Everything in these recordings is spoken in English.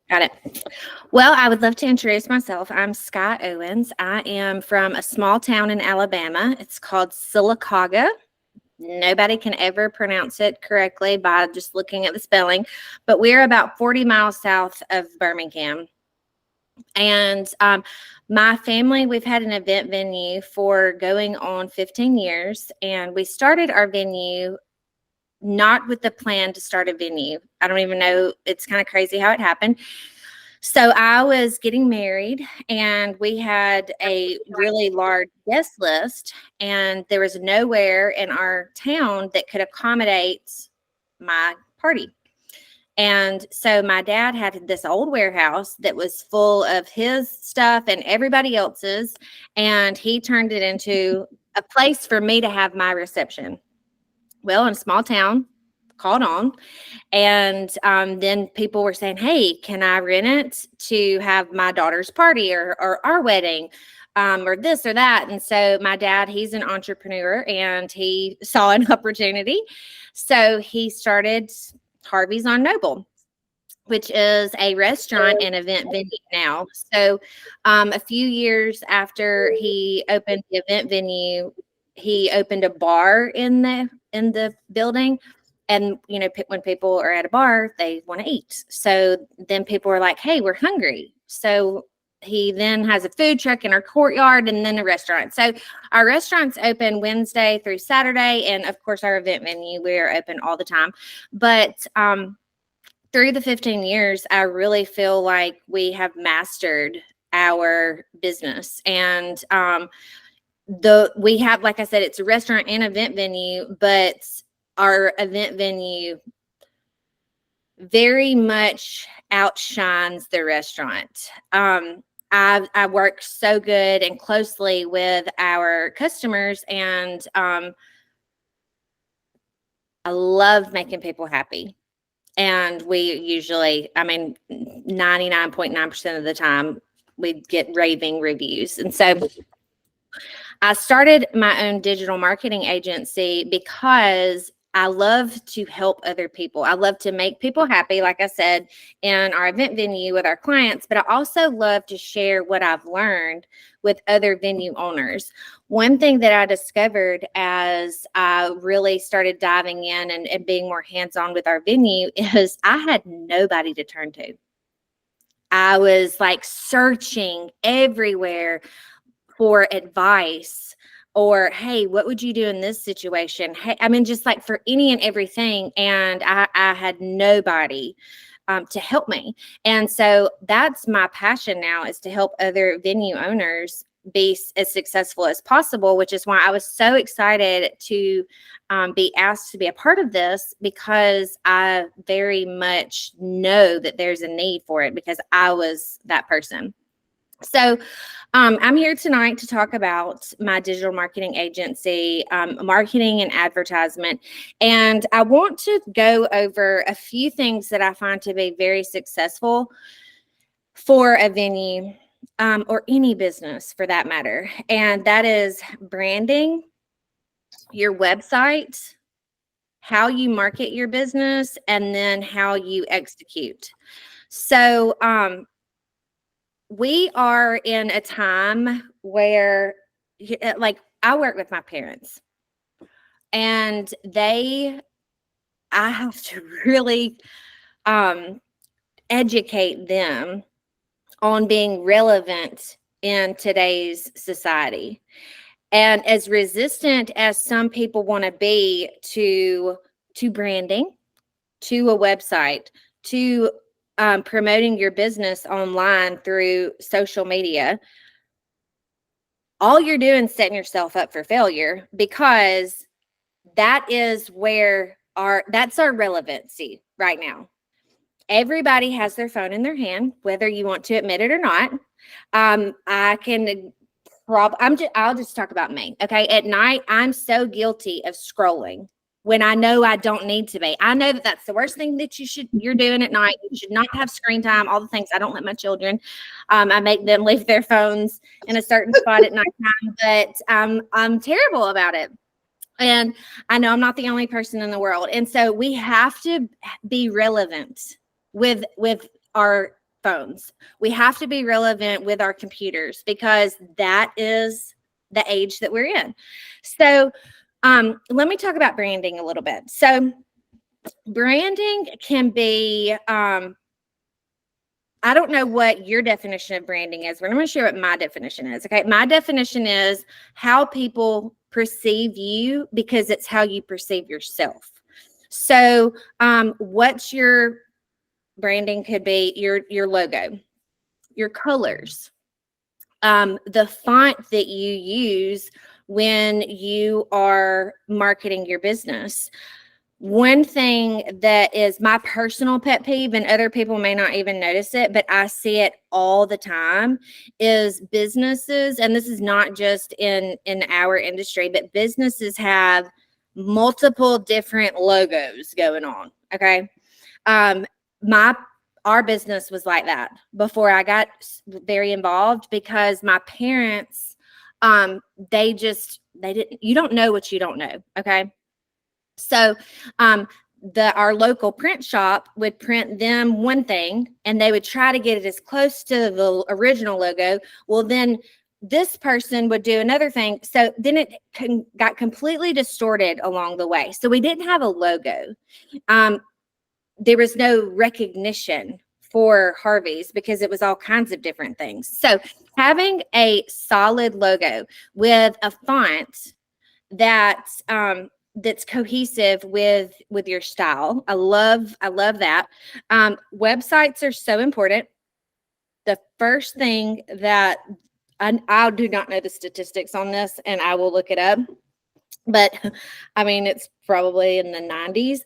Got it. Well, I would love to introduce myself. I'm Skye Owens. I am from a small town in Alabama. It's called Sylacauga. Nobody can ever pronounce it correctly by just looking at the spelling, but we're about 40 miles south of Birmingham. And my family, we've had an event venue for going on 15 years, and we started our venue not with the plan to start a venue. I don't even know. It's kind of crazy how it happened. So I was getting married, and we had a really large guest list, and there was nowhere in our town that could accommodate my party. And so my dad had this old warehouse that was full of his stuff and everybody else's, and he turned it into a place for me to have my reception. Well, in a small town, caught on. And then people were saying, hey, can I rent it to have my daughter's party or our wedding, or this or that? And so my dad, he's an entrepreneur, and he saw an opportunity. So he started Harvey's on Noble, which is a restaurant and event venue now. So a few years after he opened the event venue, he opened a bar in the building. And when people are at a bar, they want to eat. So then people were like, hey, we're hungry. So he then has a food truck in our courtyard, and then a restaurant. So our restaurant's open Wednesday through Saturday, and of course our event venue, we're open all the time. But through the 15 years, I really feel like we have mastered our business. And we have, like I said, it's a restaurant and event venue, but our event venue very much outshines the restaurant. I work so good and closely with our customers, and I love making people happy. And we usually, 99.9% of the time, we get raving reviews. And so I started my own digital marketing agency because I love to help other people. I love to make people happy, like I said, in our event venue with our clients, but I also love to share what I've learned with other venue owners. One thing that I discovered as I really started diving in and being more hands-on with our venue is I had nobody to turn to. I was like searching everywhere for advice, or hey, what would you do in this situation? Hey, just like for any and everything. And I had nobody to help me. And so that's my passion now, is to help other venue owners be as successful as possible, which is why I was so excited to be asked to be a part of this, because I very much know that there's a need for it, because I was that person. So I'm here tonight to talk about my digital marketing agency, marketing and advertisement. And I want to go over a few things that I find to be very successful for a venue, or any business for that matter. And that is branding, your website, how you market your business, and then how you execute. So, we are in a time where, like, I work with my parents, and I have to really educate them on being relevant in today's society. And as resistant as some people want to be to branding, to a website, to promoting your business online through social media, all you're doing is setting yourself up for failure, because that is where that's our relevancy right now. Everybody has their phone in their hand, whether you want to admit it or not. I'll just talk about me. Okay. At night, I'm so guilty of scrolling when I know I don't need to be. I know that that's the worst thing that you're doing at night. You should not have screen time, all the things. I don't let my children, I make them leave their phones in a certain spot at nighttime, but I'm terrible about it. And I know I'm not the only person in the world. And so we have to be relevant with our phones. We have to be relevant with our computers because that is the age that we're in. So let me talk about branding a little bit. So branding can be, I don't know what your definition of branding is, but I'm going to share what my definition is. Okay. My definition is how people perceive you because it's how you perceive yourself. So what's your branding could be your logo, your colors, the font that you use when you are marketing your business. One thing that is my personal pet peeve, and other people may not even notice it, but I see it all the time, is businesses, and this is not just in our industry, but businesses have multiple different logos going on. Okay. Our business was like that before I got very involved because my parents, they didn't, you don't know what you don't know. Okay. So, our local print shop would print them one thing and they would try to get it as close to the original logo. Well, then this person would do another thing. So then it got completely distorted along the way. So we didn't have a logo. There was no recognition for Harvey's because it was all kinds of different things. So having a solid logo with a font that's cohesive with your style. I love that. Websites are so important. The first thing that I do not know the statistics on this, and I will look it up, but I mean, it's probably in the 90s.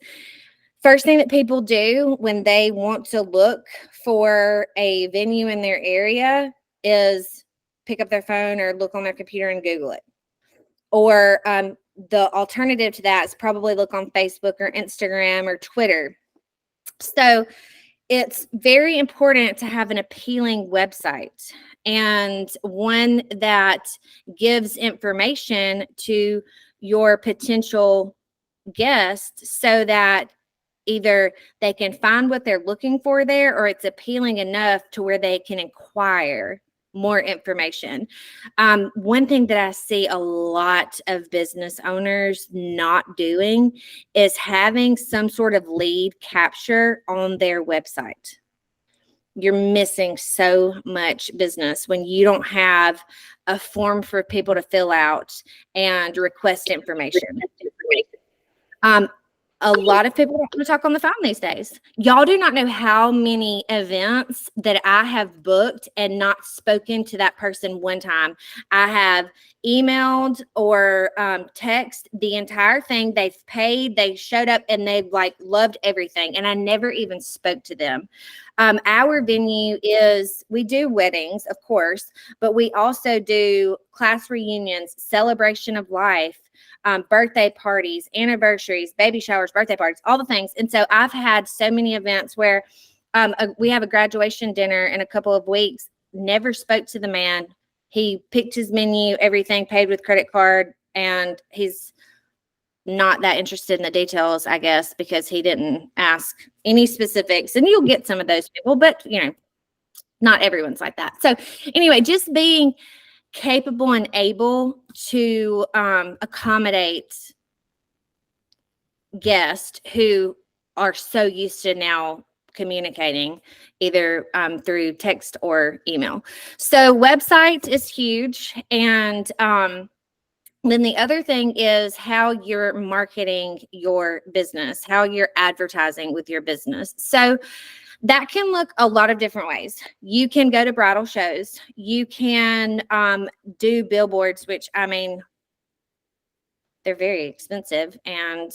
First thing that people do when they want to look for a venue in their area is pick up their phone or look on their computer and Google it. Or the alternative to that is probably look on Facebook or Instagram or Twitter. So it's very important to have an appealing website and one that gives information to your potential guests so that either they can find what they're looking for there or it's appealing enough to where they can inquire more information. One thing that I see a lot of business owners not doing is having some sort of lead capture on their website. You're missing so much business when you don't have a form for people to fill out and request information. A lot of people don't want to talk on the phone these days. Y'all do not know how many events that I have booked and not spoken to that person one time. I have emailed or text the entire thing. They've paid, they showed up, and they've loved everything. And I never even spoke to them. Our venue is, we do weddings, of course, but we also do class reunions, celebration of life, birthday parties, anniversaries, baby showers, birthday parties, all the things. And so I've had so many events where we have a graduation dinner in a couple of weeks, never spoke to the man. He picked his menu, everything, paid with credit card, and he's not that interested in the details, I guess, because he didn't ask any specifics. And you'll get some of those people, but not everyone's like that. So anyway, just being capable and able to accommodate guests who are so used to now communicating either through text or email. So website is huge. And then the other thing is how you're marketing your business, how you're advertising with your business. So that can look a lot of different ways. You can go to bridal shows. You can do billboards, which, I mean, they're very expensive, and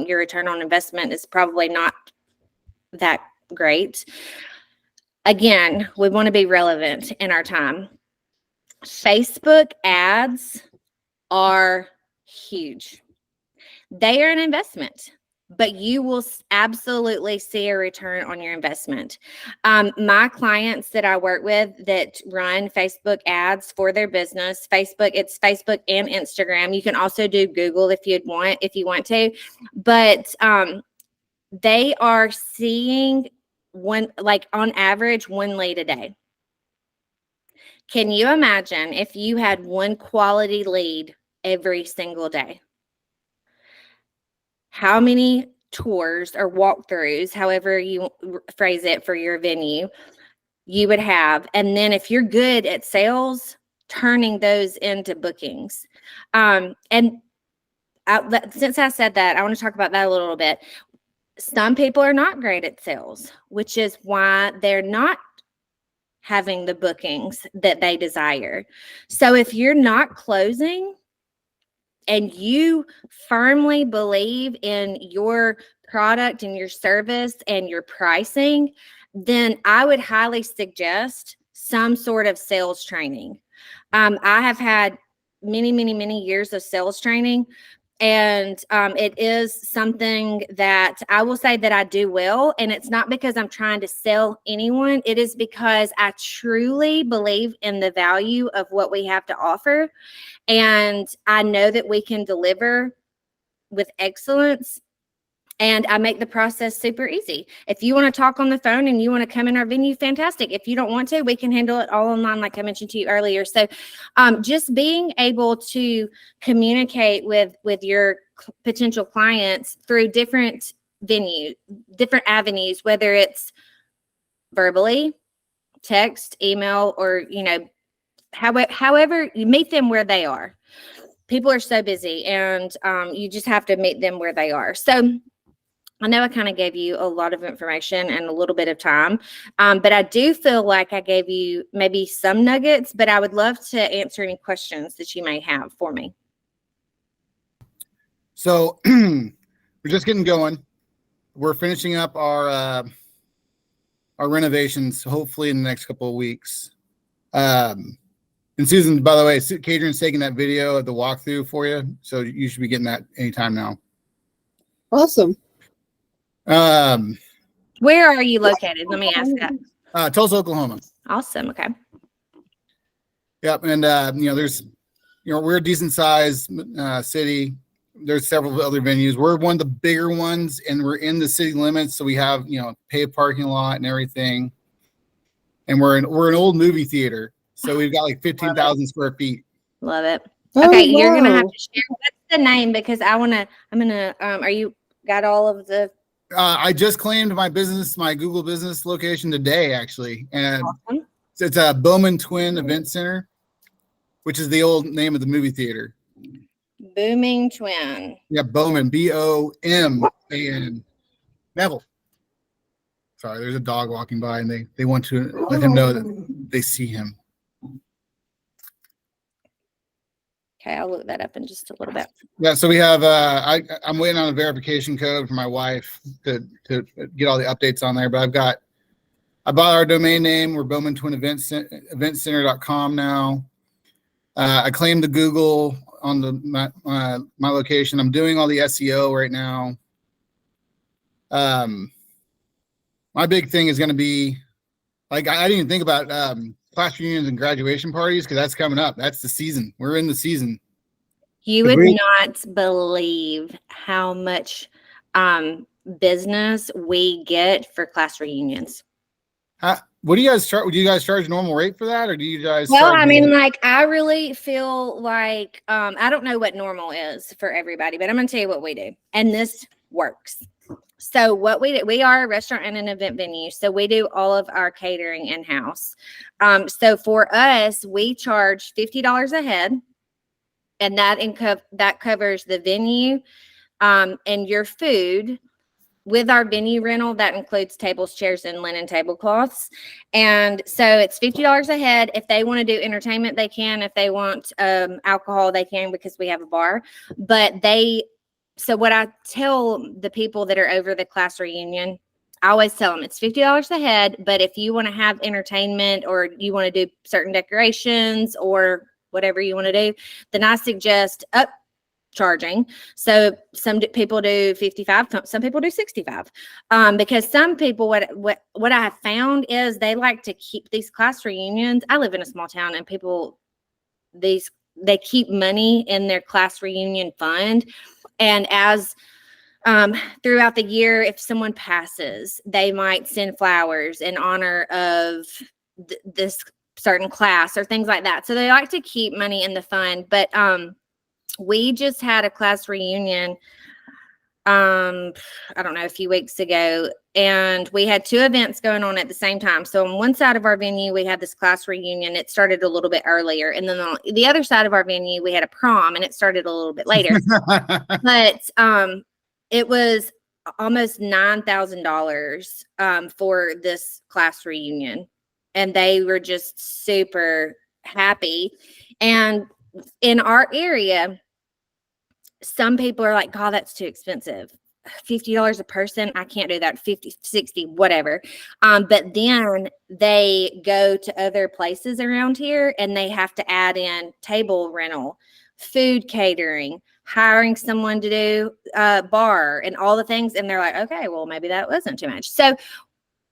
your return on investment is probably not that great. Again, we want to be relevant in our time. Facebook ads are huge. They are an investment, but you will absolutely see a return on your investment. My clients that I work with that run Facebook ads for their business, it's Facebook and Instagram. You can also do Google if you want to, but they are seeing on average, one lead a day. Can you imagine if you had one quality lead every single day? How many tours or walkthroughs, however you phrase it, for your venue you would have? And then if you're good at sales, turning those into bookings. Since I said that, I want to talk about that a little bit. Some people are not great at sales, which is why they're not having the bookings that they desire. So if you're not closing and you firmly believe in your product and your service and your pricing, then I would highly suggest some sort of sales training. I have had many, many, many years of sales training. And it is something that I will say that I do well. And it's not because I'm trying to sell anyone. It is because I truly believe in the value of what we have to offer. And I know that we can deliver with excellence. And I make the process super easy. If you want to talk on the phone and you want to come in our venue, fantastic. If you don't want to, we can handle it all online, like I mentioned to you earlier. So just being able to communicate with your potential clients through different venues, different avenues, whether it's verbally, text, email, or, however you meet them where they are. People are so busy, and you just have to meet them where they are. So I know I kind of gave you a lot of information and a little bit of time, but I do feel like I gave you maybe some nuggets, but I would love to answer any questions that you may have for me. So we're just getting going. We're finishing up our renovations, hopefully in the next couple of weeks. And Susan, by the way, Kadrian's taking that video of the walkthrough for you, so you should be getting that anytime now. Awesome. Where are you located? Let me ask that. Tulsa, Oklahoma. Awesome. Okay. Yep. And, there's, we're a decent sized city. There's several other venues. We're one of the bigger ones, and we're in the city limits. So we have, paved parking lot and everything. And we're an old movie theater. So we've got like 15,000 square feet. Love it. Oh, okay. You're wow. going to have to share. What's the name? Because are you got all of the? I just claimed my Google business location today, actually. And awesome. It's a Bowman Twin Event Center, which is the old name of the movie theater. Booming Twin. Yeah, Bowman, Boman. Neville. Sorry, there's a dog walking by, and they want to let him know that they see him. Okay, I'll look that up in just a little bit. Yeah, so we have I'm waiting on a verification code for my wife to get all the updates on there, but I bought our domain name. We're Bowman Twin Eventcenter.com now. I claimed the Google on my location. I'm doing all the SEO right now. My big thing is going to be, like, I didn't even think about class reunions and graduation parties, because that's coming up. That's the season. We're in the season. You would not believe how much business we get for class reunions. What do you guys charge? Do you guys charge normal rate for that, or do you guys? Well, I really feel like I don't know what normal is for everybody, but I'm going to tell you what we do, and this works. So what we do, we are a restaurant and an event venue, so we do all of our catering in-house. So for us, we charge $50 a head, and that covers the venue and your food. With our venue rental, that includes tables, chairs, and linen tablecloths. And so it's $50 a head. If they want to do entertainment, they can. If they want alcohol, they can, because we have a bar. So what I tell the people that are over the class reunion, I always tell them it's $50 a head. But if you want to have entertainment, or you want to do certain decorations, or whatever you want to do, then I suggest charging. So some people do 55, some people do 65, because some people, what I have found is they like to keep these class reunions. I live in a small town, and people, they keep money in their class reunion fund. And as throughout the year, if someone passes, they might send flowers in honor of this certain class or things like that. So they like to keep money in the fund. But we just had a class reunion, I don't know, a few weeks ago, and we had two events going on at the same time. So on one side of our venue, we had this class reunion. It started a little bit earlier. And then on the other side of our venue, we had a prom, and it started a little bit later. But it was almost $9,000 for this class reunion. And they were just super happy. And in our area, some people are like, God, that's too expensive. $50 a person. I can't do that. 50, 60, whatever. But then they go to other places around here and they have to add in table rental, food catering, hiring someone to do bar and all the things. And they're like, okay, well, maybe that wasn't too much. So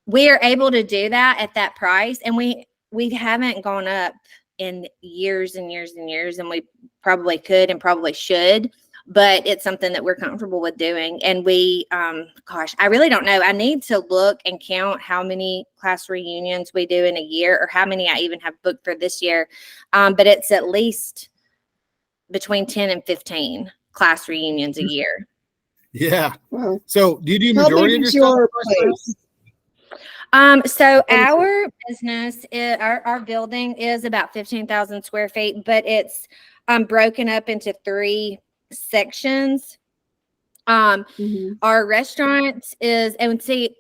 we are able to do that at that price. And we haven't gone up in years and years and years. And we probably could and probably should, but it's something that we're comfortable with doing. And we, gosh, I really don't know. I need to look and count how many class reunions we do in a year or how many I even have booked for this year. But it's at least between 10 and 15 class reunions a year. Yeah. Wow. So do you do How majority big of is your your stuff? place? So our business, our building is about 15,000 square feet, but it's broken up into 3 sections. Our restaurant is, and see,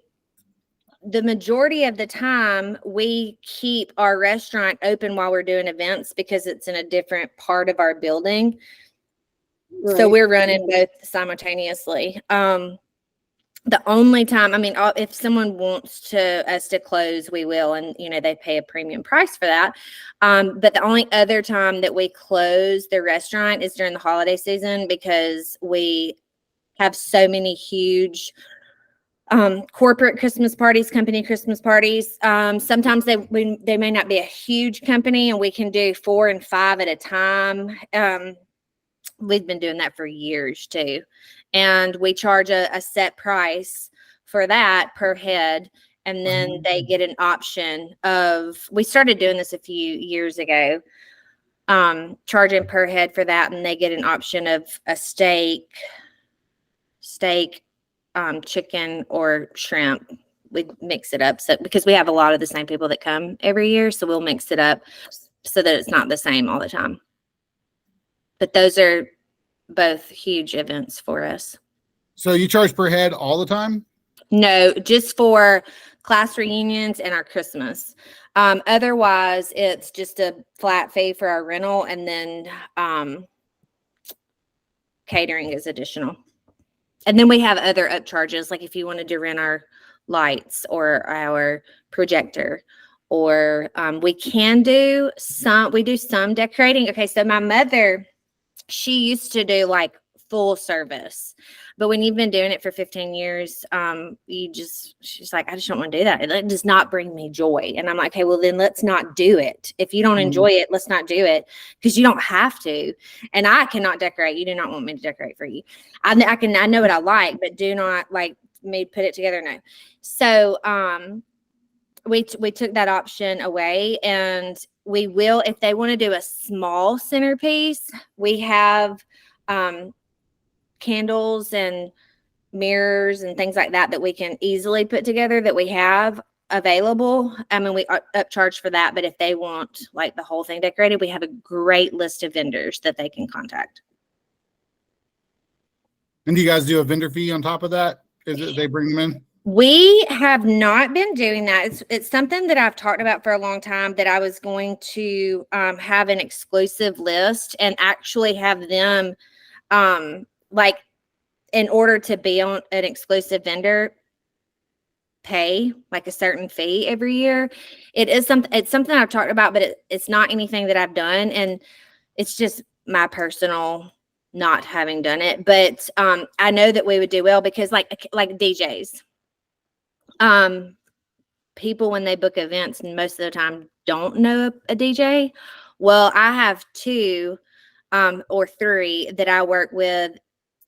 the majority of the time we keep our restaurant open while we're doing events because it's in a different part of our building. Right. So we're running both simultaneously. The only time, I mean, if someone wants us to close, we will, and they pay a premium price for that. But the only other time that we close the restaurant is during the holiday season because we have so many huge corporate Christmas parties, company Christmas parties. Sometimes they may not be a huge company, and we can do 4 and 5 at a time. We've been doing that for years too. And we charge a set price for that per head. And then they get an option of, we started doing this a few years ago, charging per head for that. And they get an option of a steak, chicken, or shrimp. We mix it up. So because we have a lot of the same people that come every year, so we'll mix it up so that it's not the same all the time. But those are both huge events for us. So you charge per head all the time? No, just for class reunions and our Christmas. Otherwise, it's just a flat fee for our rental, and then catering is additional. And then we have other upcharges, like if you wanted to rent our lights or our projector, or we do some decorating. Okay, so my mother, she used to do like full service, but when you've been doing it for 15 years, she's like, I just don't want to do that. It does not bring me joy. And I'm like, okay, well then let's not do it. If you don't enjoy it, let's not do it, because you don't have to. And I cannot decorate. You do not want me to decorate for you. I know what I like, but do not like me put it together. No. So, we took that option away, and we will, if they want to do a small centerpiece, we have candles and mirrors and things like that we can easily put together that we have available. I mean, we upcharge for that, but if they want like the whole thing decorated, we have a great list of vendors that they can contact. And do you guys do a vendor fee on top of that? Is it they bring them in? We have not been doing that. It's something that I've talked about for a long time, that I was going to have an exclusive list and actually have them, like, in order to be on an exclusive vendor, pay like a certain fee every year. It's something I've talked about, but it's not anything that I've done, and it's just my personal not having done it. But I know that we would do well because like DJs. People, when they book events, most of the time don't know a DJ. Well, I have 2 or 3 that I work with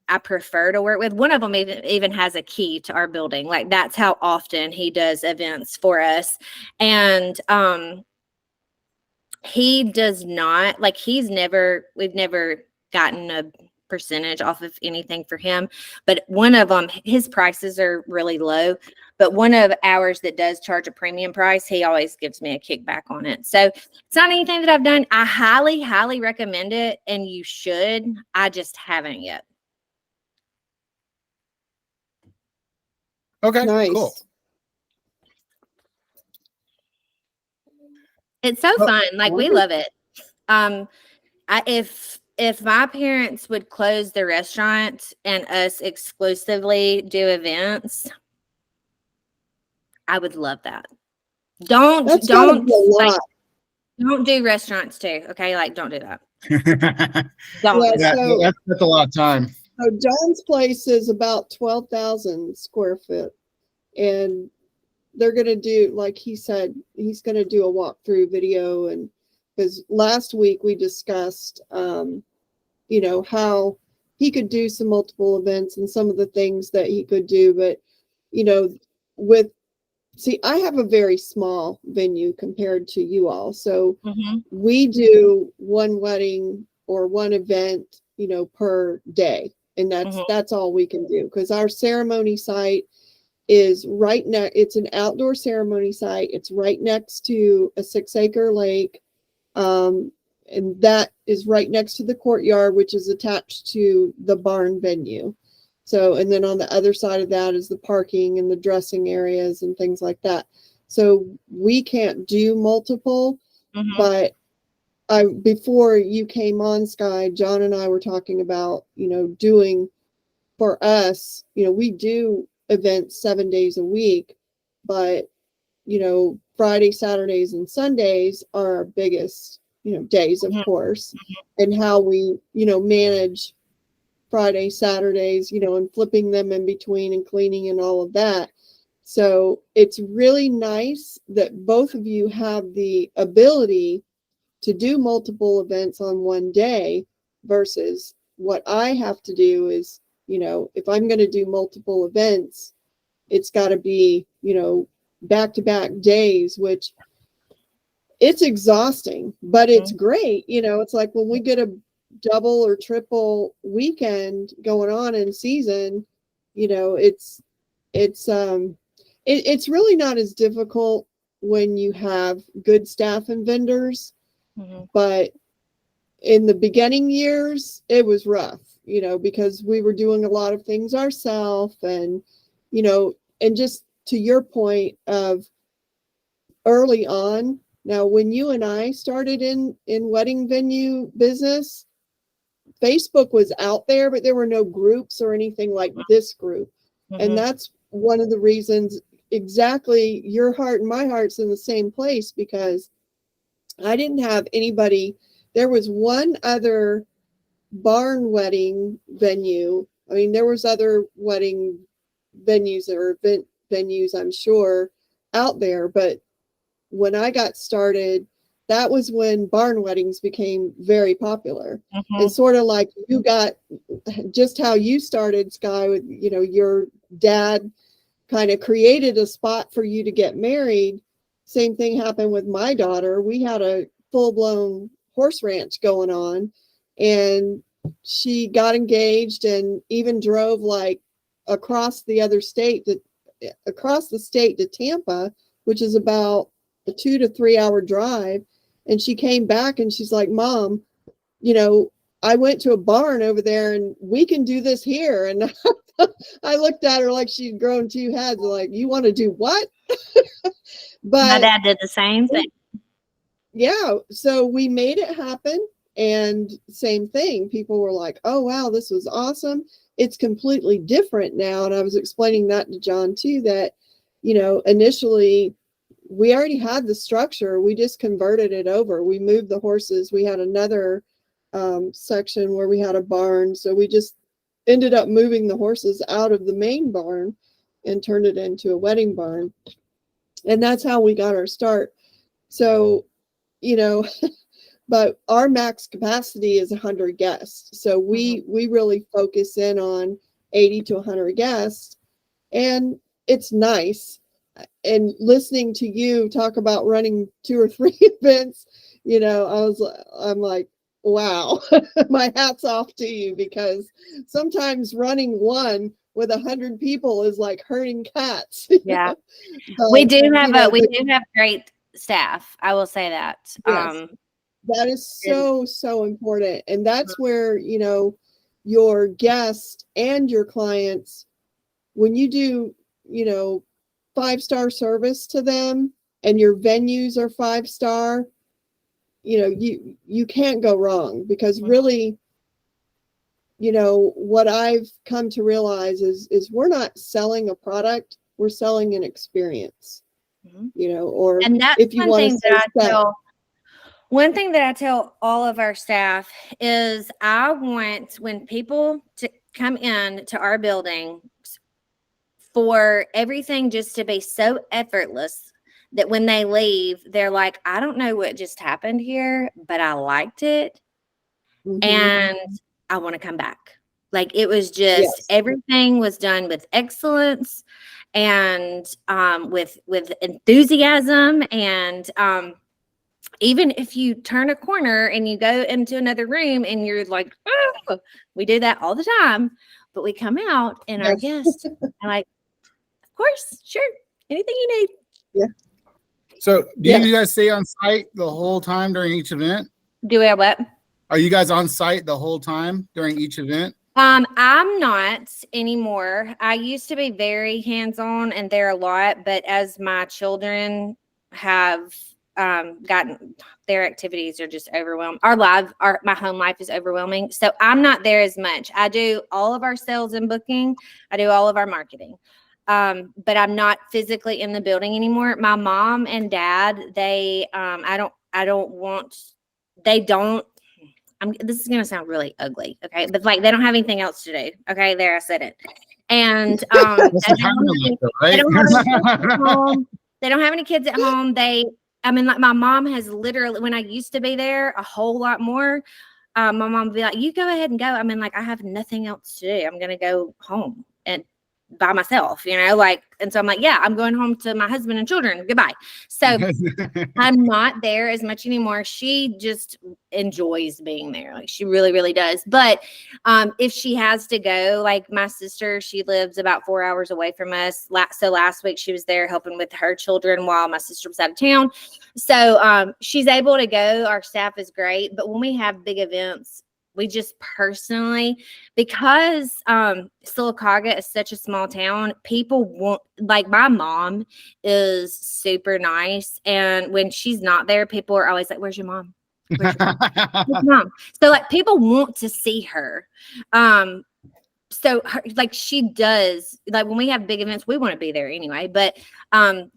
I prefer to work with. One of them even has a key to our building. Like, that's how often he does events for us. And he does not, like, we've never gotten a percentage off of anything for him, but one of them, his prices are really low, but one of ours that does charge a premium price, he always gives me a kickback on it. So it's not anything that I've done. I highly recommend it, and you should. I just haven't yet. Okay, Nice. cool. It's so Well, fun. Like, we love it. If my parents would close the restaurant and us exclusively do events, I would love that. Don't That's gotta be a like, lot. don't do restaurants too. Okay, like, don't do that. Yeah, Don't. so that's a lot of time. John's place is about 12,000 square foot, and they're gonna do, like he said, he's gonna do a walkthrough video. And because last week we discussed, how he could do some multiple events and some of the things that he could do, but with I have a very small venue compared to you all, so Mhm. we do one wedding or one event, per day, and that's all we can do, because our ceremony site is right now. It's an outdoor ceremony site. It's right next to a 6-acre lake. And that is right next to the courtyard, which is attached to the barn venue. So, and then on the other side of that is the parking and the dressing areas and things like that. So we can't do multiple, Mhm. but before you came on, Skye, John and I were talking about, doing for us, we do events 7 days a week, but Friday, Saturdays, and Sundays are our biggest, days, of Mhm. course, and how we, manage Friday, Saturdays, and flipping them in between and cleaning and all of that. So it's really nice that both of you have the ability to do multiple events on one day versus what I have to do is, if I'm going to do multiple events, it's got to be, back-to-back days, which it's exhausting, but it's great. It's like when we get a double or triple weekend going on in season, it's really not as difficult when you have good staff and vendors. Mhm. But in the beginning years, it was rough, because we were doing a lot of things ourselves, and just to your point of early on. Now, when you and I started in wedding venue business, Facebook was out there, but there were no groups or anything like this group. And Mhm. that's one of the reasons, exactly, your heart and my heart's in the same place, because I didn't have anybody. There was one other barn wedding venue. I mean, there was other wedding venues or event venues, I'm sure, out there, but when I got started, that was when barn weddings became very popular. Mhm. And sort of like you got, just how you started, Skye, with, your dad kind of created a spot for you to get married. Same thing happened with my daughter. We had a full-blown horse ranch going on, and she got engaged and even drove like across the state to Tampa, which is about a 2 to 3 hour drive. And she came back and she's like, Mom, I went to a barn over there and we can do this here. And I looked at her like she'd grown two heads, like, you want to do what? My But dad did the same thing. yeah, so we made it happen. And same thing, people were like, oh wow, this was awesome. It's completely different now. And I was explaining that to John too, that initially we already had the structure, we just converted it over. We moved the horses. We had another section where we had a barn, so we just ended up moving the horses out of the main barn and turned it into a wedding barn. And that's how we got our start. So but our max capacity is 100 guests. So we really focus in on 80 to 100 guests, and it's nice. And listening to you talk about running 2 or 3 events, I'm like, wow, my hat's off to you, because sometimes running one with 100 people is like herding cats. Yeah. But, we do have great staff. I will say that. Yes. That is so important. And that's where, your guests and your clients, when you do, 5-star service to them and your venues are 5-star, you can't go wrong, because really, what I've come to realize is we're not selling a product, we're selling an experience, or and that's if you want to one thing that I tell all of our staff is I want, when people to come in to our building, for everything just to be so effortless that when they leave, they're like, I don't know what just happened here, but I liked it. And I want to come back. Like, it was just, everything was done with excellence and with enthusiasm. And even if you turn a corner and you go into another room and you're like, oh, we do that all the time, but we come out and our guests are like, of course, sure, anything you need. Yeah. So do you guys stay on site the whole time during each event? Do we have what? Are you guys on site the whole time during each event? I'm not anymore. I used to be very hands-on and there a lot, but as my children have gotten, their activities are just overwhelmed. My home life is overwhelming. So I'm not there as much. I do all of our sales and booking. I do all of our marketing. But I'm not physically in the building anymore. My mom and dad, they this is going to sound really ugly. Okay. But like, they don't have anything else to do. Okay. There, I said it. And, they don't have any kids at home. Like, my mom has literally, when I used to be there a whole lot more, my mom would be like, you go ahead and go. I have nothing else to do. I'm going to go home and by myself, and so I'm like, yeah, I'm going home to my husband and children. Goodbye. So I'm not there as much anymore. She just enjoys being there. Like, she really, really does. But if she has to go, like my sister, she lives about 4 hours away from us. So last week she was there helping with her children while my sister was out of town. So she's able to go. Our staff is great. But when we have big events, we just personally, because Sylacauga is such a small town, people want, like, my mom is super nice. And when she's not there, people are always like, where's your mom? Where's your mom? Where's your mom? So like, people want to see her. So like, she does, like, when we have big events, we want to be there anyway, but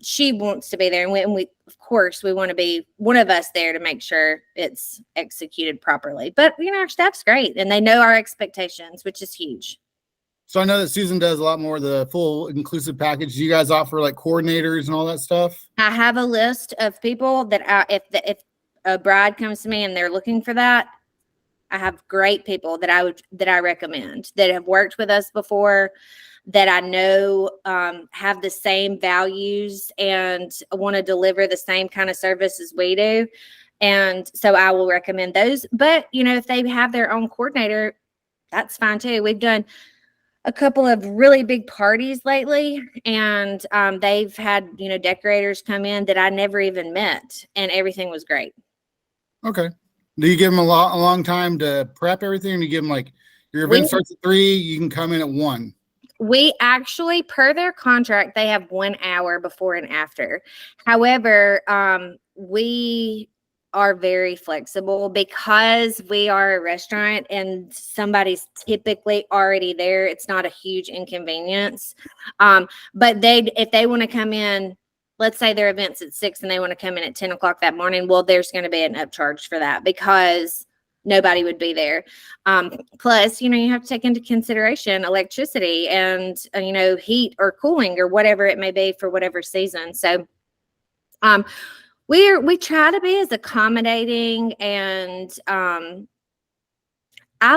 she wants to be there. And we of course, we want to be one of us there to make sure it's executed properly. But, our staff's great and they know our expectations, which is huge. So I know that Susan does a lot more of the full inclusive package. Do you guys offer like coordinators and all that stuff? I have a list of people that if a bride comes to me and they're looking for that, I have great people that I recommend that have worked with us before, that I know have the same values and want to deliver the same kind of service as we do. And so I will recommend those. But, if they have their own coordinator, that's fine too. We've done a couple of really big parties lately, and they've had, decorators come in that I never even met, and everything was great. Okay. Do you give them a long time to prep everything? Or do you give them, like, your event starts at 3, you can come in at 1? We actually, per their contract, they have 1 hour before and after. However, we are very flexible because we are a restaurant and somebody's typically already there. It's not a huge inconvenience. But if they want to come in, let's say their event's at 6 and they want to come in at 10 o'clock that morning, well, there's going to be an upcharge for that because nobody would be there. Plus, you have to take into consideration electricity and, heat or cooling or whatever it may be for whatever season. So We try to be as accommodating, and I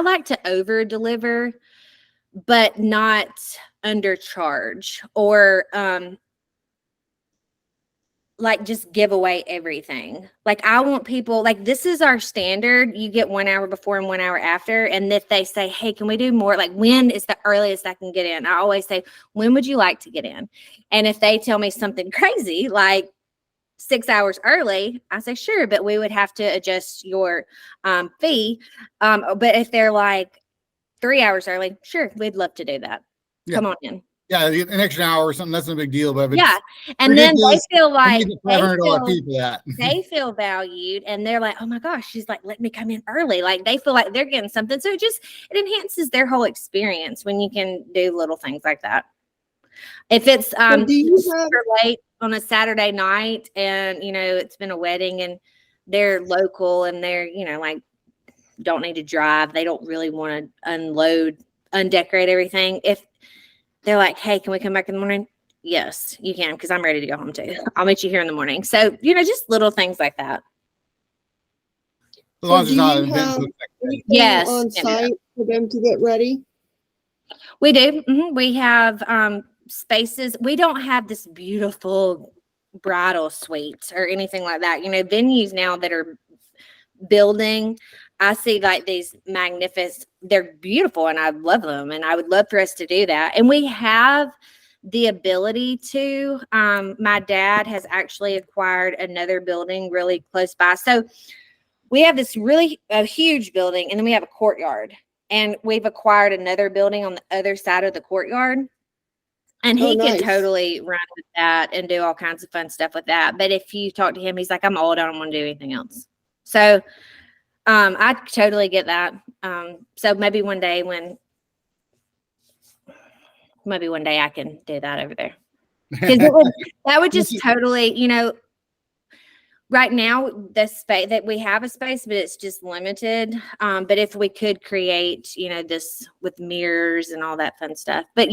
like to over deliver, but not undercharge or like just give away everything. Like I want people, like this is our standard. You get 1 hour before and 1 hour after. And if they say, hey, can we do more? Like when is the earliest I can get in? I always say, when would you like to get in? And if they tell me something crazy, like 6 hours early, I say, sure, but we would have to adjust your fee. But if they're like 3 hours early, sure, we'd love to do that. Yeah. Come on in. Yeah, an extra hour or something, that's no big deal. But if it's Yeah. And then they feel like $500 fee for that. they feel valued, and they're like, oh my gosh, she's like, let me come in early. Like they feel like they're getting something. So it enhances their whole experience when you can do little things like that. If it's super late on a Saturday night and, you know, it's been a wedding and they're local and they're, you know, like don't need to drive. They don't really want to undecorate everything. If they're like, hey, can we come back in the morning? Yes, you can, because I'm ready to go home too. I'll meet you here in the morning. So, you know, just little things like that. As long as it's not an event. Yes. On site for them to get ready? We do. Mm-hmm. We have spaces. We don't have this beautiful bridal suite or anything like that. You know, venues now that are building, I see like these magnificent, they're beautiful and I love them. And I would love for us to do that. And we have the ability to, my dad has actually acquired another building really close by. So we have this a huge building, and then we have a courtyard, and we've acquired another building on the other side of the courtyard. And he can totally run with that and do all kinds of fun stuff with that. But if you talk to him, he's like, I'm old. I don't want to do anything else. So I totally get that. So maybe one day I can do that over there. Because that would just totally, you know, right now the space that we have a space, but it's just limited. But if we could create, you know, this with mirrors and all that fun stuff, but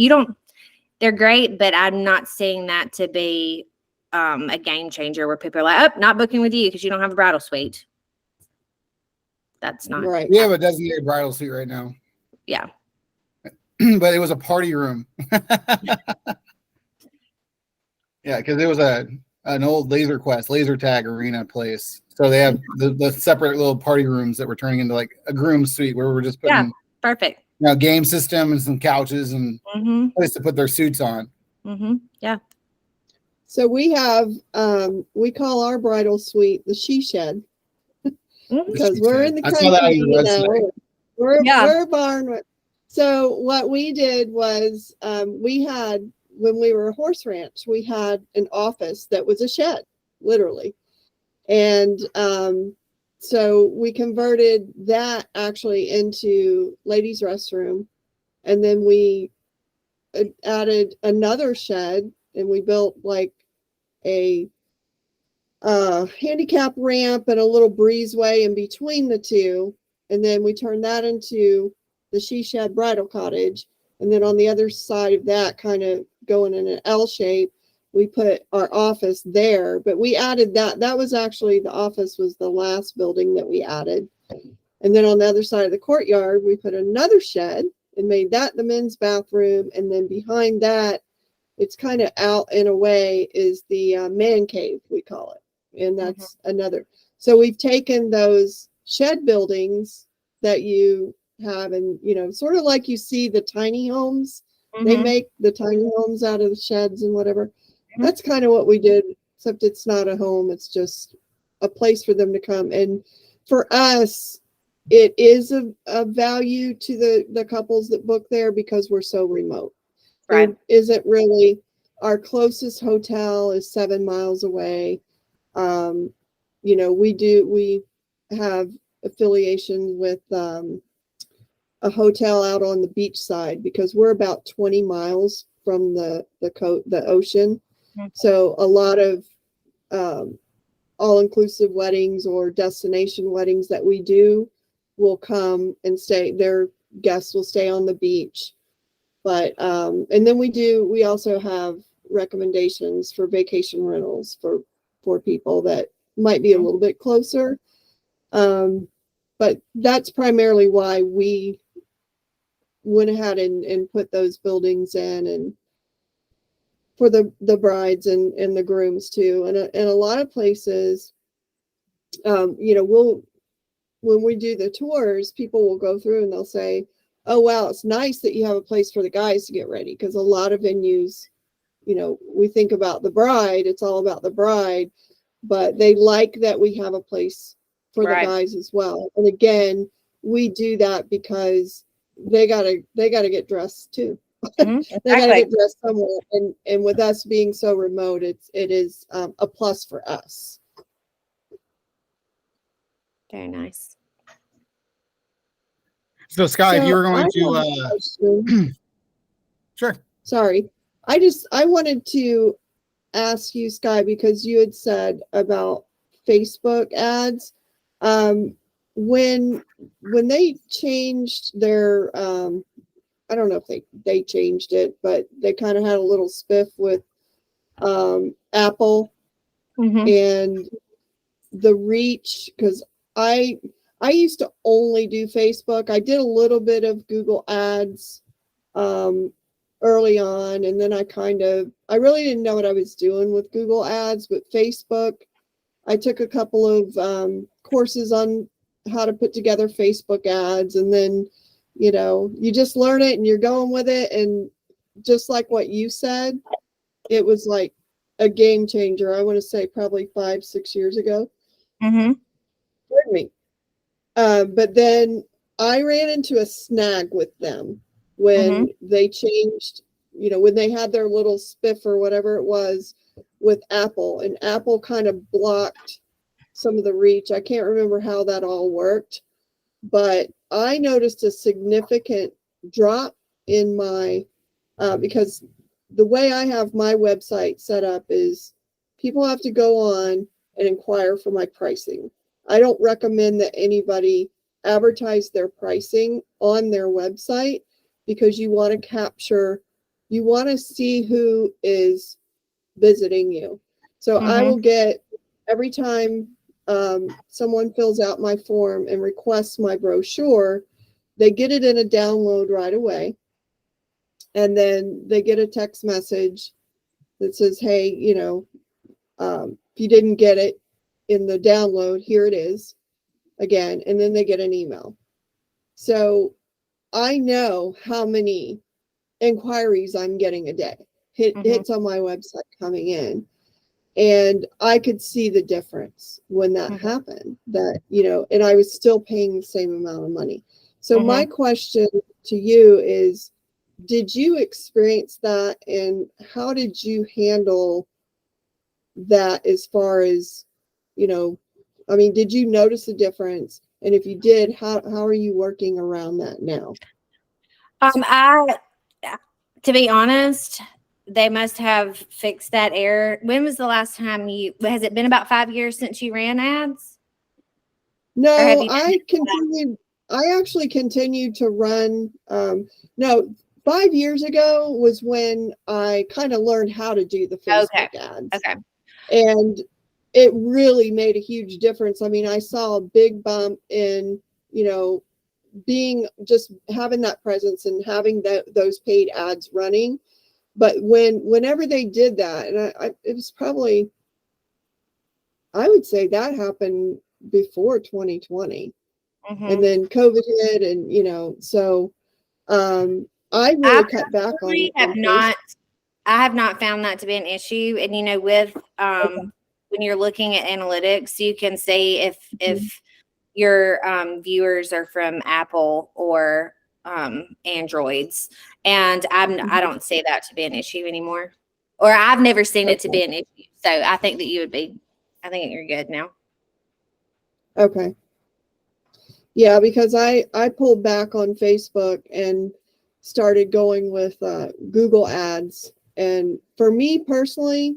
they're great, but I'm not seeing that to be a game changer where people are like, oh, not booking with you because you don't have a bridal suite. That's not right. We have a designated bridal suite right now. Yeah. But it was a party room. Yeah, because it was an old laser tag arena place. So they have the separate little party rooms that we're turning into like a groom suite where we're just putting perfect. You know, game system and some couches and place to put their suits on. Yeah. So we have we call our bridal suite the she shed. Because we're in the country, you know, we're a barn. So what we did was we had, when we were a horse ranch, we had an office that was a shed, literally. And so we converted that actually into ladies' restroom. And then we added another shed, and we built like a handicap ramp and a little breezeway in between the two. And then we turned that into the She Shed Bridal Cottage. And then on the other side of that, kind of going in an L shape, we put our office there. But we added that was actually, the office was the last building that we added. And then on the other side of the courtyard, we put another shed and made that the men's bathroom. And then behind that, it's kind of out in a way, is the man cave, we call it. And that's another. So we've taken those shed buildings that you have, and, you know, sort of like you see the tiny homes. They make the tiny homes out of the sheds and whatever. That's kind of what we did, except it's not a home. It's just a place for them to come. And for us, it is a value to the couples that book there because we're so remote. Right. There isn't really, our closest hotel is 7 miles away. You know, we have affiliation with a hotel out on the beach side because we're about 20 miles from the ocean. So a lot of all-inclusive weddings or destination weddings that we do will come and stay. Their guests will stay on the beach. But and then we also have recommendations for vacation rentals for people that might be a little bit closer. But that's primarily why we went ahead and put those buildings in, and for the brides and the grooms too. And a lot of places, when we do the tours, people will go through and they'll say, oh, wow, it's nice that you have a place for the guys to get ready. Because a lot of venues, we think about the bride, it's all about the bride, but they like that we have a place for the guys as well. And again, we do that because they gotta get dressed too. Mm-hmm. They gotta get dressed somewhere. And with us being so remote, it is a plus for us. Very nice. So Skye, if you were going to, sure. Sorry. I wanted to ask you, Skye, because you had said about Facebook ads. When they changed their, I don't know if they changed it, but they kind of had a little spiff with Apple and the reach, because I used to only do Facebook. I did a little bit of Google ads early on, and then I really didn't know what I was doing with Google ads, but Facebook, I took a couple of courses on how to put together Facebook ads, and then you just learn it and you're going with it. And just like what you said, it was like a game changer. I want to say probably 5-6 years ago. Pardon me. But then I ran into a snag with them when they changed, when they had their little spiff or whatever it was with Apple, and Apple kind of blocked some of the reach. I can't remember how that all worked, but I noticed a significant drop in my, because the way I have my website set up is people have to go on and inquire for my pricing. I don't recommend that anybody advertise their pricing on their website, because you want to see who is visiting you. So I will get, every time someone fills out my form and requests my brochure, they get it in a download right away. And then they get a text message that says, hey, if you didn't get it in the download, here it is again. And then they get an email. So I know how many inquiries I'm getting a day, hits on my website coming in. And I could see the difference when that happened, that, and I was still paying the same amount of money. So my question to you is, did you experience that, and how did you handle that as far as, did you notice a difference? And if you did, how are you working around that now? To be honest, they must have fixed that error. When was the last time has it been about 5 years since you ran ads? No, I actually continued to run. No, 5 years ago was when I kind of learned how to do the Facebook ads. Okay. And it really made a huge difference. I mean, I saw a big bump in, just having that presence and having those paid ads running. But whenever they did that, and it was probably, I would say that happened before 2020, and then COVID hit, and so I really cut back on it. I have not found that to be an issue. And with when you're looking at analytics, you can see if your viewers are from Apple or Androids, and I don't see that to be an issue anymore, or I've never seen it to be an issue. So I think that I think you're good now. Okay. Yeah, because I pulled back on Facebook and started going with Google ads. And for me personally,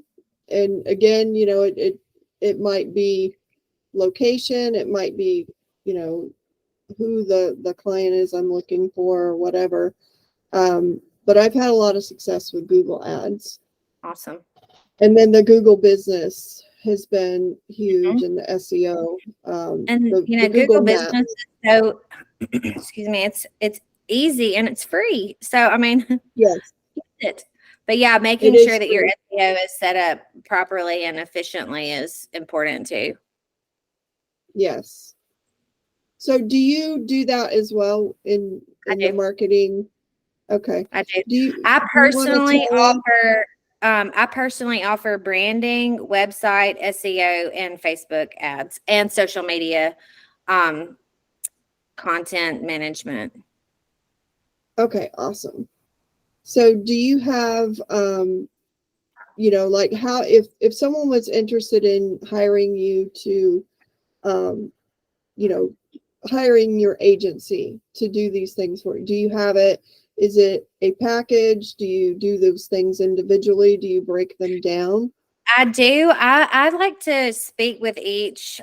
and again, it might be location, it might be, who the client is I'm looking for or whatever. But I've had a lot of success with Google ads. Awesome. And then the Google business has been huge in the SEO. And The Google Map. Business is so excuse me, it's easy and it's free. So I mean, Yes, it. But yeah, making it is sure that your free. SEO is set up properly and efficiently is important too. Yes. So do you do that as well in I the do. marketing? Okay. I do. Do you I wanna personally tell us? offer branding, website, SEO, and Facebook ads and social media content management. Okay, awesome. So do you have like how if someone was interested in hiring you to you know hiring your agency to do these things for you, do you have it? Is it a package? Do you do those things individually? Do you break them down? I do. I'd like to speak with each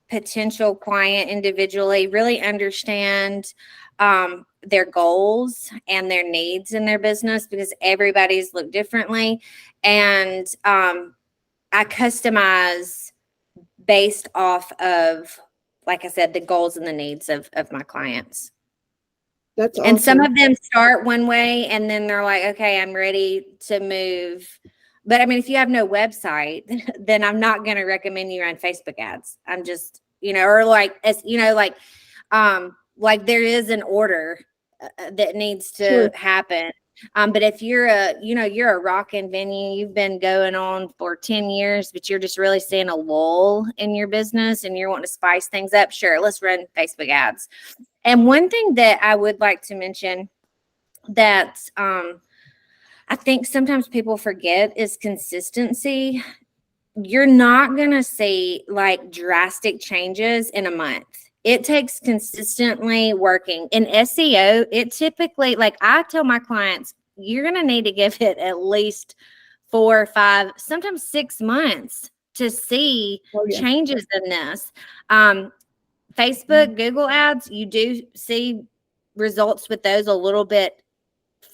potential client individually, really understand their goals and their needs in their business because everybody's look differently. And I customize based off of, like I said, the goals and the needs of my clients. That's And some awesome. of them start one way and then they're like, okay, I'm ready to move. But I mean, if you have no website, then I'm not going to recommend you run Facebook ads. I'm just, or like there is an order that needs to Sure. happen. But if you're you're a rockin' venue, you've been going on for 10 years, but you're just really seeing a lull in your business and you're wanting to spice things up, sure, let's run Facebook ads. And one thing that I would like to mention that I think sometimes people forget is consistency. You're not going to see like drastic changes in a month. It takes consistently working. In SEO, it typically, like I tell my clients, you're going to need to give it at least 4 or 5, sometimes 6 months to see changes in this. Facebook, Google ads, you do see results with those a little bit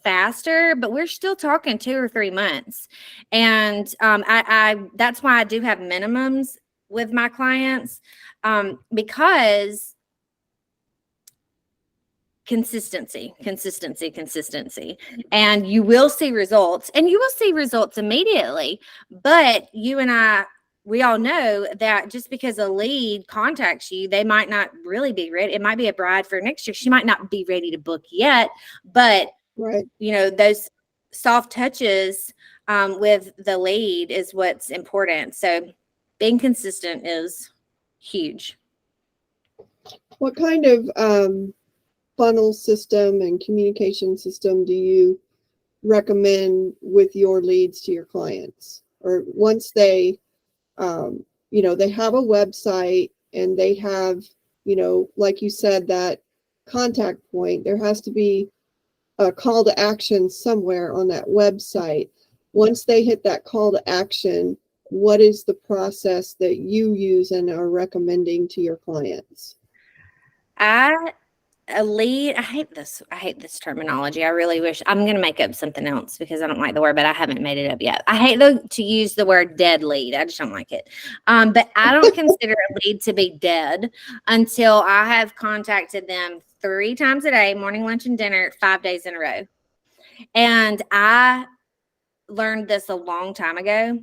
faster, but we're still talking 2 or 3 months. And I that's why I do have minimums with my clients because consistency. And you will see results immediately. But you and we all know that just because a lead contacts you, they might not really be ready. It might be a bride for next year. She might not be ready to book yet, but Right. those soft touches with the lead is what's important. So being consistent is huge. What kind of funnel system and communication system do you recommend with your leads to your clients? Or once they they have a website and they have, like you said, that contact point, there has to be a call to action somewhere on that website. Once they hit that call to action, what is the process that you use and are recommending to your clients? A lead, I hate this terminology. I really wish I'm going to make up something else because I don't like the word, but I haven't made it up yet. I hate to use the word dead lead. I just don't like it. But I don't consider a lead to be dead until I have contacted them 3 times a day, morning, lunch, and dinner, 5 days in a row. And I learned this a long time ago.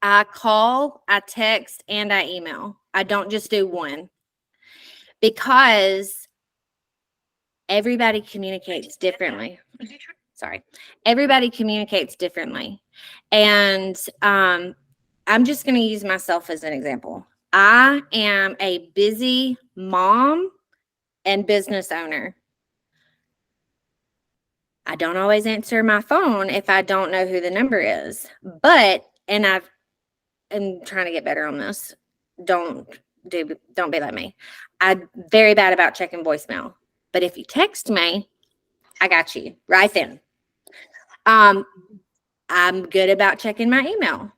I call, I text, and I email. I don't just do one because everybody communicates differently. Sorry. Everybody communicates differently. And I'm just going to use myself as an example. I am a busy mom and business owner. I don't always answer my phone if I don't know who the number is. And I'm trying to get better on this. Don't be like me. I'm very bad about checking voicemail. But if you text me, I got you right then. I'm good about checking my email.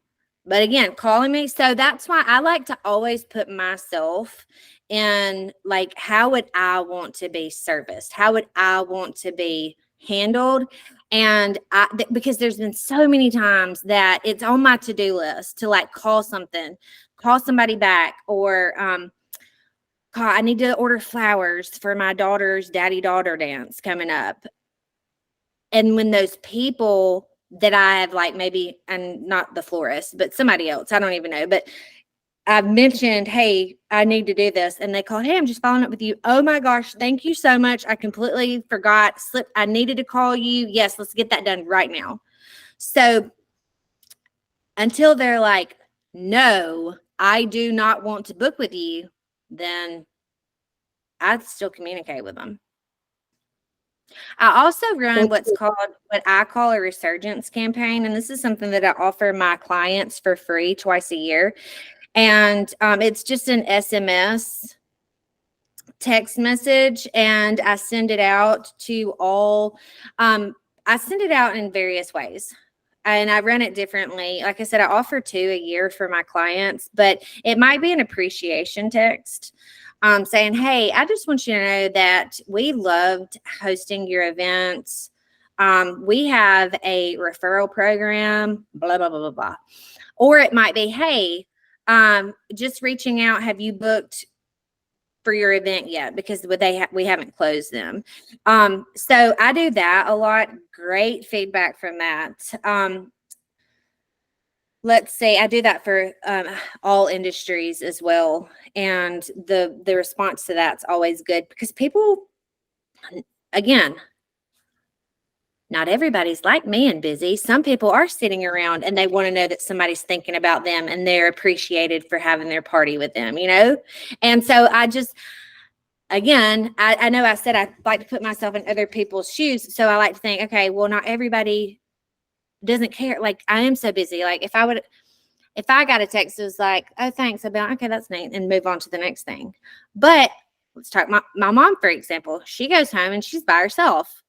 But again, calling me. So that's why I like to always put myself in, like, how would I want to be serviced? How would I want to be handled? And because there's been so many times that it's on my to-do list to like call somebody back, or I need to order flowers for my daughter's daddy-daughter dance coming up. And when those people that I have, like, maybe, and not the florist, but somebody else, I don't even know, but I've mentioned, hey, I need to do this. And they call, hey, I'm just following up with you. Oh my gosh, thank you so much. I completely forgot, I needed to call you. Yes, let's get that done right now. So until they're like, no, I do not want to book with you, then I'd still communicate with them. I also run what I call a resurgence campaign. And this is something that I offer my clients for free twice a year. And it's just an SMS text message, and I send it out to all. I send it out in various ways, and I run it differently. Like I said, I offer 2 a year for my clients, but it might be an appreciation text saying, hey, I just want you to know that we loved hosting your events. We have a referral program, blah, blah, blah, blah, blah. Or it might be, hey, just reaching out, have you booked for your event yet? Because we haven't closed them. So I do that a lot. Great feedback from that. Let's say I do that for all industries as well. And the response to that's always good, because people, again, not everybody's like me and busy. Some people are sitting around and they want to know that somebody's thinking about them and they're appreciated for having their party with them, you know? And so I just, again, I know I said I like to put myself in other people's shoes. So I like to think, okay, well, not everybody doesn't care. Like, I am so busy. Like, if I got a text that was like, oh, thanks, I'd be like, okay, that's neat, and move on to the next thing. But let's talk my mom, for example. She goes home and she's by herself.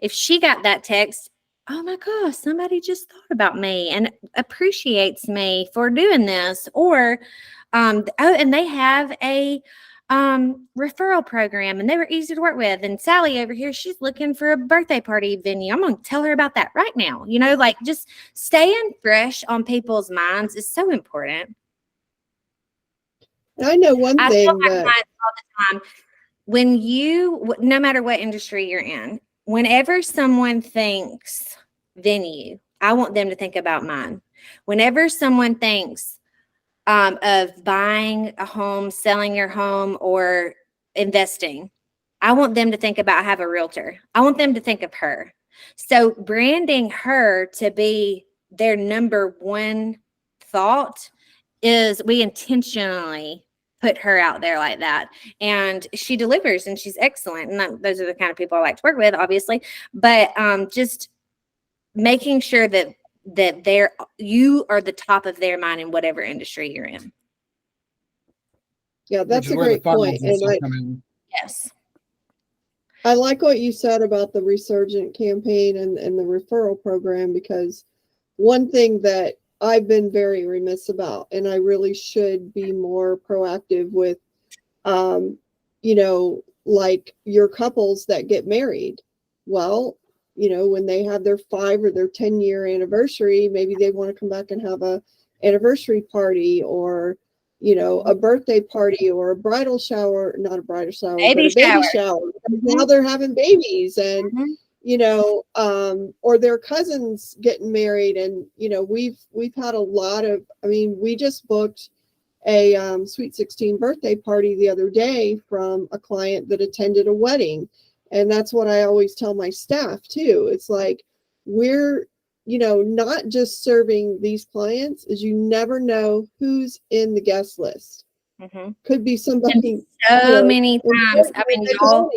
If she got that text, oh my gosh, somebody just thought about me and appreciates me for doing this. Or, oh, and they have a referral program and they were easy to work with. And Sally over here, she's looking for a birthday party venue. I'm going to tell her about that right now. You know, like, just staying fresh on people's minds is so important. I know one I thing tell my that clients all the time, no matter what industry you're in, whenever someone thinks venue, I want them to think about mine. Whenever someone thinks of buying a home, selling your home, or investing, I want them to think about, I have a realtor. I want them to think of her. So branding her to be their number one thought is, we intentionally put her out there like that, and she delivers, and she's excellent. And those are the kind of people I like to work with, obviously, but just making sure that you are the top of their mind in whatever industry you're in. Yeah, that's a great point. And Yes. I like what you said about the Resurgent campaign and the referral program, because one thing that I've been very remiss about, and I really should be more proactive with, you know, like your couples that get married. Well, you know, when they have their 5 or their 10-year anniversary, maybe they want to come back and have a anniversary party, or, you know, a birthday party, or a bridal shower, not a bridal shower, but a baby shower. Now they're having babies, and you know, or their cousins getting married. And, you know, we've had a lot of, I mean, we just booked a Sweet 16 birthday party the other day from a client that attended a wedding. And that's what I always tell my staff too. It's like, we're, you know, not just serving these clients, is you never know who's in the guest list. Could be somebody. And so many times, I mean, y'all,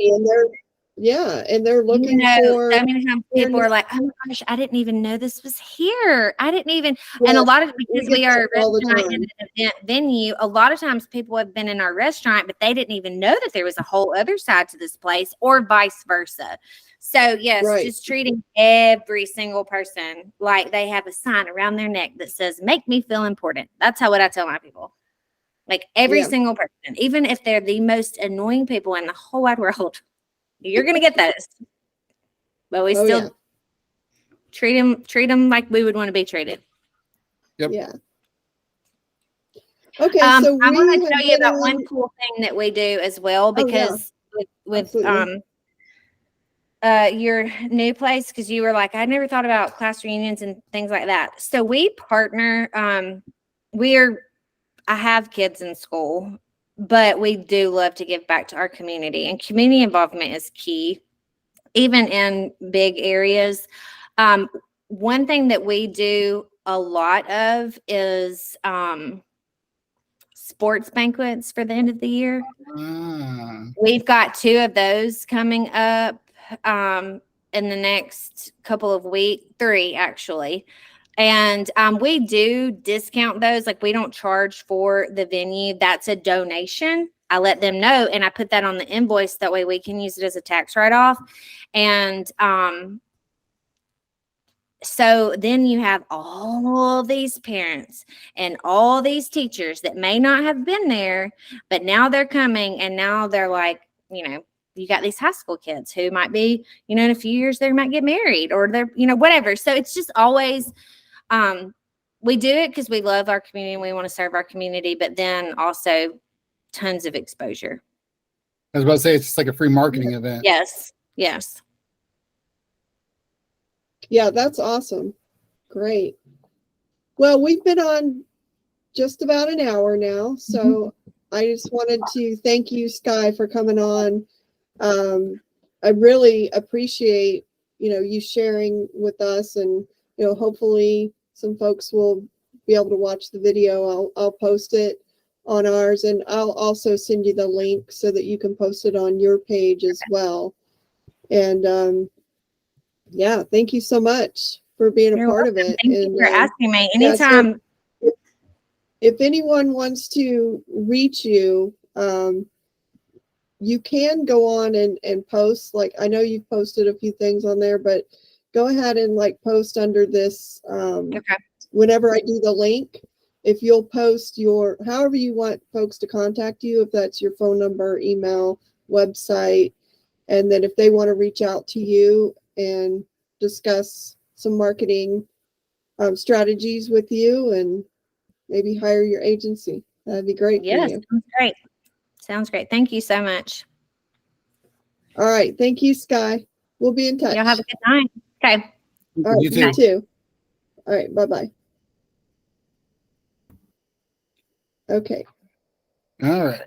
and they're looking for. So many times people are like, "Oh my gosh, I didn't even know this was here. I didn't even." Yes, and a lot of, because we are a restaurant and an event venue, a lot of times people have been in our restaurant, but they didn't even know that there was a whole other side to this place, or vice versa. So yes, just treating every single person like they have a sign around their neck that says, "Make me feel important." That's what I tell my people. Like, every single person, even if they're the most annoying people in the whole wide world, you're going to get those. But we still treat them like we would want to be treated. Yep. Yeah. Okay, I so want we to have tell you been about on- one cool thing that we do as well, Oh, yeah. because with Absolutely. your new place, because you were like, I never thought about class reunions and things like that. So we partner. I have kids in school, but we do love to give back to our community, and community involvement is key, even in big areas. One thing that we do a lot of is sports banquets for the end of the year. Ah, We've got 2 of those coming up in the next couple of weeks, 3 actually. And we do discount those. Like, we don't charge for the venue. That's a donation. I let them know, and I put that on the invoice. That way we can use it as a tax write-off. And so then you have all these parents and all these teachers that may not have been there, but now they're coming, and now they're like, you got these high school kids who might be, in a few years they might get married, or they're, whatever. So it's just always, we do it because we love our community and we want to serve our community, but then also tons of exposure. I was about to say, it's just like a free marketing event. Yes. Yes. Yeah, that's awesome. Great. Well, we've been on just about an hour now, so I just wanted to thank you, Skye, for coming on. I really appreciate, you sharing with us, and, hopefully some folks will be able to watch the video. I'll post it on ours, and I'll also send you the link so that you can post it on your page as well. And yeah, thank you so much for being a You're part of welcome. it. Thank you for asking me. Anytime. So if anyone wants to reach you, you can go on and post. Like, I know you've posted a few things on there, but go ahead and post under this. Okay. Whenever I do the link, if you'll post however you want folks to contact you, if that's your phone number, email, website, and then if they want to reach out to you and discuss some marketing strategies with you and maybe hire your agency, that'd be great for Yes. you. Sounds great. Thank you so much. All right. Thank you, Skye. We'll be in touch. Y'all have a good night. Okay. All right. You You too. too. All right. Bye-bye. Okay. All right.